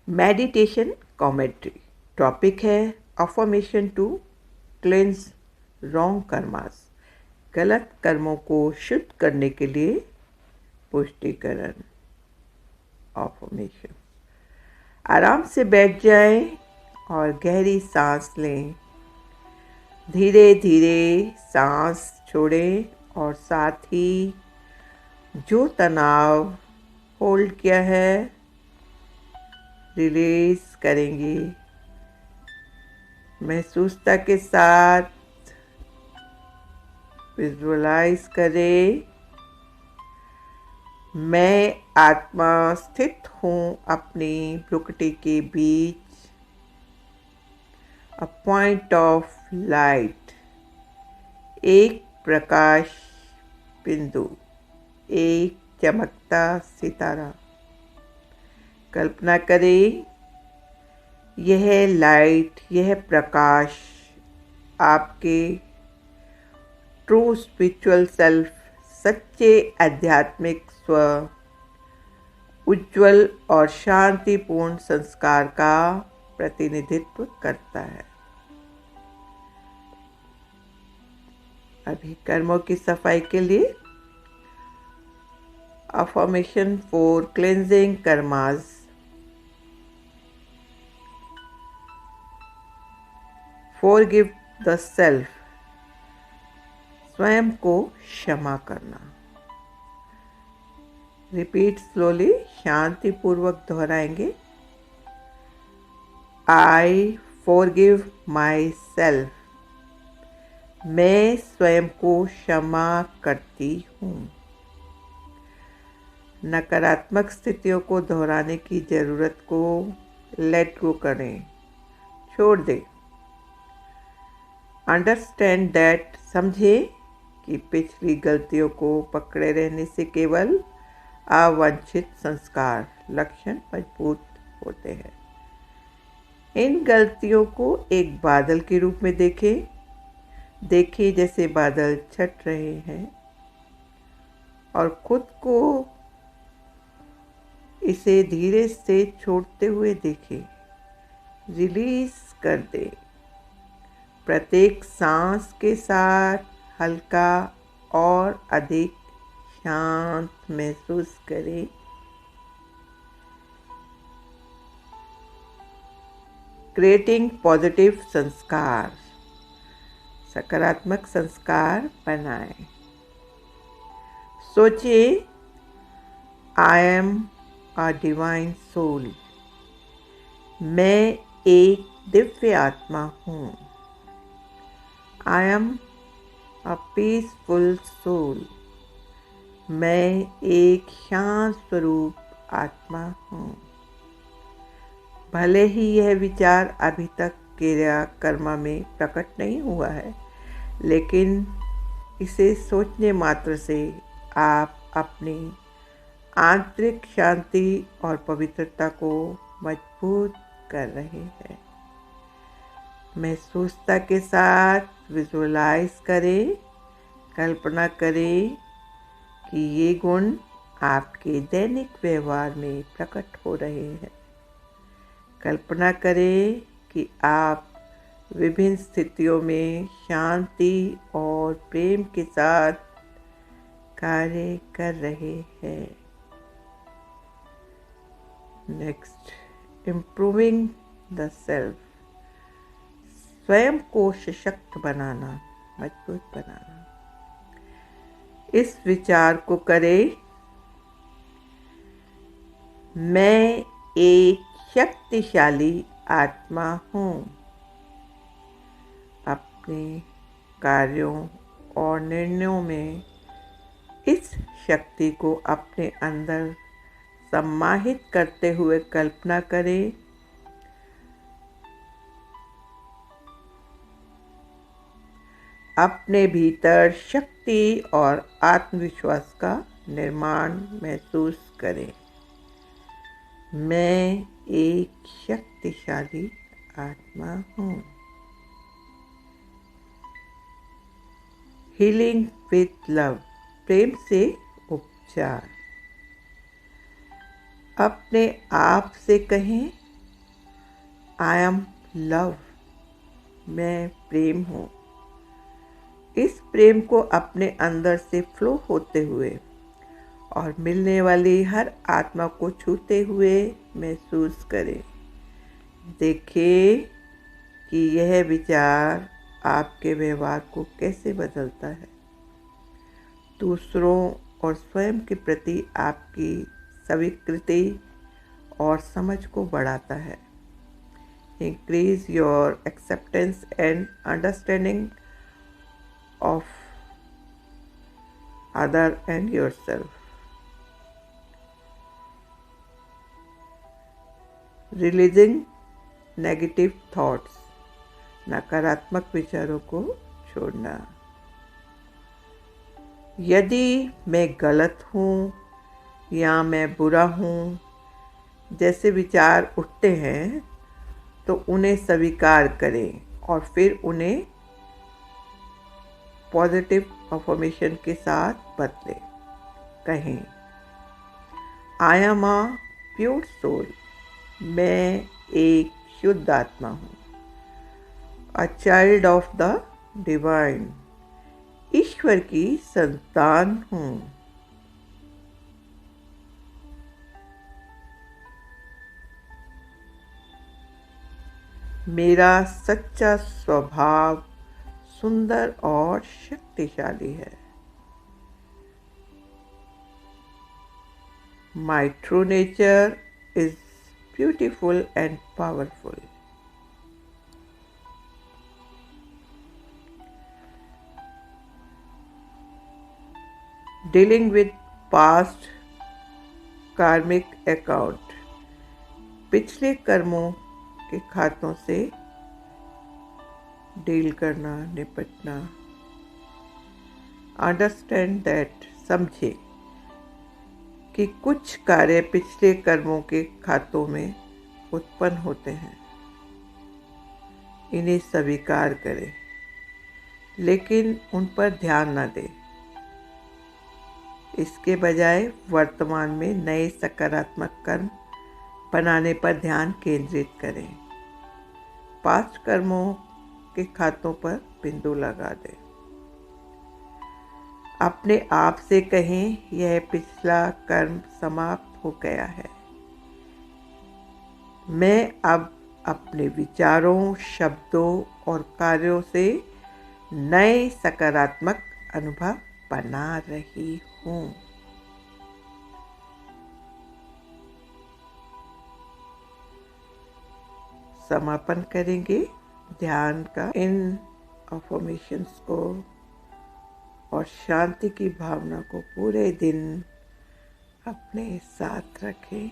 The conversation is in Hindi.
Meditation commentary. टॉपिक है affirmation to cleanse wrong karmas. गलत कर्मों को शुद्ध करने के लिए पुष्टिकरण। अफर्मेशन। आराम से बैठ जाएं और गहरी सांस लें। धीरे धीरे सांस छोड़ें और साथ ही जो तनाव होल्ड किया है रिलीज करेंगे। महसूसता के साथ विजुअलाइज करें, मैं आत्मा स्थित हूँ अपनी भ्रुकुटी के बीच। अ पॉइंट ऑफ लाइट, एक प्रकाश बिंदु, एक चमकता सितारा। कल्पना करें यह लाइट, यह प्रकाश आपके ट्रू स्पिरिचुअल सेल्फ, सच्चे आध्यात्मिक स्व, उज्जवल और शांतिपूर्ण संस्कार का प्रतिनिधित्व करता है। अभी कर्मों की सफाई के लिए affirmation for cleansing karmas. Forgive the self, स्वयं को क्षमा करना। रिपीट स्लोली, शांतिपूर्वक दोहराएंगे। आई फॉरगिव माई सेल्फ, मैं स्वयं को क्षमा करती हूँ। नकारात्मक स्थितियों को दोहराने की जरूरत को लेट गो करें, छोड़ दें। अंडरस्टैंड दैट, समझे कि पिछली गलतियों को पकड़े रहने से केवल अवांछित संस्कार लक्षण मजबूत होते हैं। इन गलतियों को एक बादल के रूप में देखिए जैसे बादल छट रहे हैं और खुद को इसे धीरे से छोड़ते हुए देखें। रिलीज कर दें। प्रत्येक सांस के साथ हल्का और अधिक शांत महसूस करें। क्रिएटिंग पॉजिटिव संस्कार, सकारात्मक संस्कार बनाएं। सोचिए, I am a divine soul, मैं एक दिव्य आत्मा हूँ। I am a peaceful soul, मैं एक शांत स्वरूप आत्मा हूँ। भले ही यह विचार अभी तक क्रिया कर्म में प्रकट नहीं हुआ है, लेकिन इसे सोचने मात्र से आप अपनी आंतरिक शांति और पवित्रता को मजबूत कर रहे हैं। महसूसता के साथ विजुअलाइज करें, कल्पना करें कि ये गुण आपके दैनिक व्यवहार में प्रकट हो रहे हैं। कल्पना करें कि आप विभिन्न स्थितियों में शांति और प्रेम के साथ कार्य कर रहे हैं। नेक्स्ट, इम्प्रूविंग द सेल्फ, स्वयं को सशक्त बनाना, मजबूत बनाना। इस विचार को करें, मैं एक शक्तिशाली आत्मा हूँ। अपने कार्यों और निर्णयों में इस शक्ति को अपने अंदर सम्माहित करते हुए कल्पना करें। अपने भीतर शक्ति और आत्मविश्वास का निर्माण महसूस करें। मैं एक शक्तिशाली आत्मा हूँ। हीलिंग विथ लव, प्रेम से उपचार। अपने आप से कहें, आई एम लव, मैं प्रेम हूँ। इस प्रेम को अपने अंदर से फ्लो होते हुए और मिलने वाली हर आत्मा को छूते हुए महसूस करें। देखें कि यह विचार आपके व्यवहार को कैसे बदलता है, दूसरों और स्वयं के प्रति आपकी स्वीकृति और समझ को बढ़ाता है। Increase your acceptance and understanding of other and yourself. Releasing negative thoughts, नकारात्मक विचारों को छोड़ना। यदि मैं गलत हूँ या मैं बुरा हूँ जैसे विचार उठते हैं तो उन्हें स्वीकार करें और फिर उन्हें पॉजिटिव अफर्मेशन के साथ बदलें। कहें, I am a pure soul, मैं एक शुद्ध आत्मा हूँ। A child of the divine, ईश्वर की संतान हूँ। मेरा सच्चा स्वभाव सुंदर और शक्तिशाली है। My true nature is beautiful and powerful. Dealing with past karmic account, पिछले कर्मों के खातों से डील करना, निपटना। अंडरस्टैंड दैट, समझे कि कुछ कार्य पिछले कर्मों के खातों में उत्पन्न होते हैं। इन्हें स्वीकार करें, लेकिन उन पर ध्यान न दें। इसके बजाय वर्तमान में नए सकारात्मक कर्म बनाने पर ध्यान केंद्रित करें। पास्ट कर्मों के खातों पर बिंदु लगा दें। अपने आप से कहें, यह पिछला कर्म समाप्त हो गया है। मैं अब अपने विचारों, शब्दों और कार्यों से नए सकारात्मक अनुभव बना रही हूँ। समापन करेंगे ध्यान का इन अफर्मेशंस को और शांति की भावना को पूरे दिन अपने साथ रखें।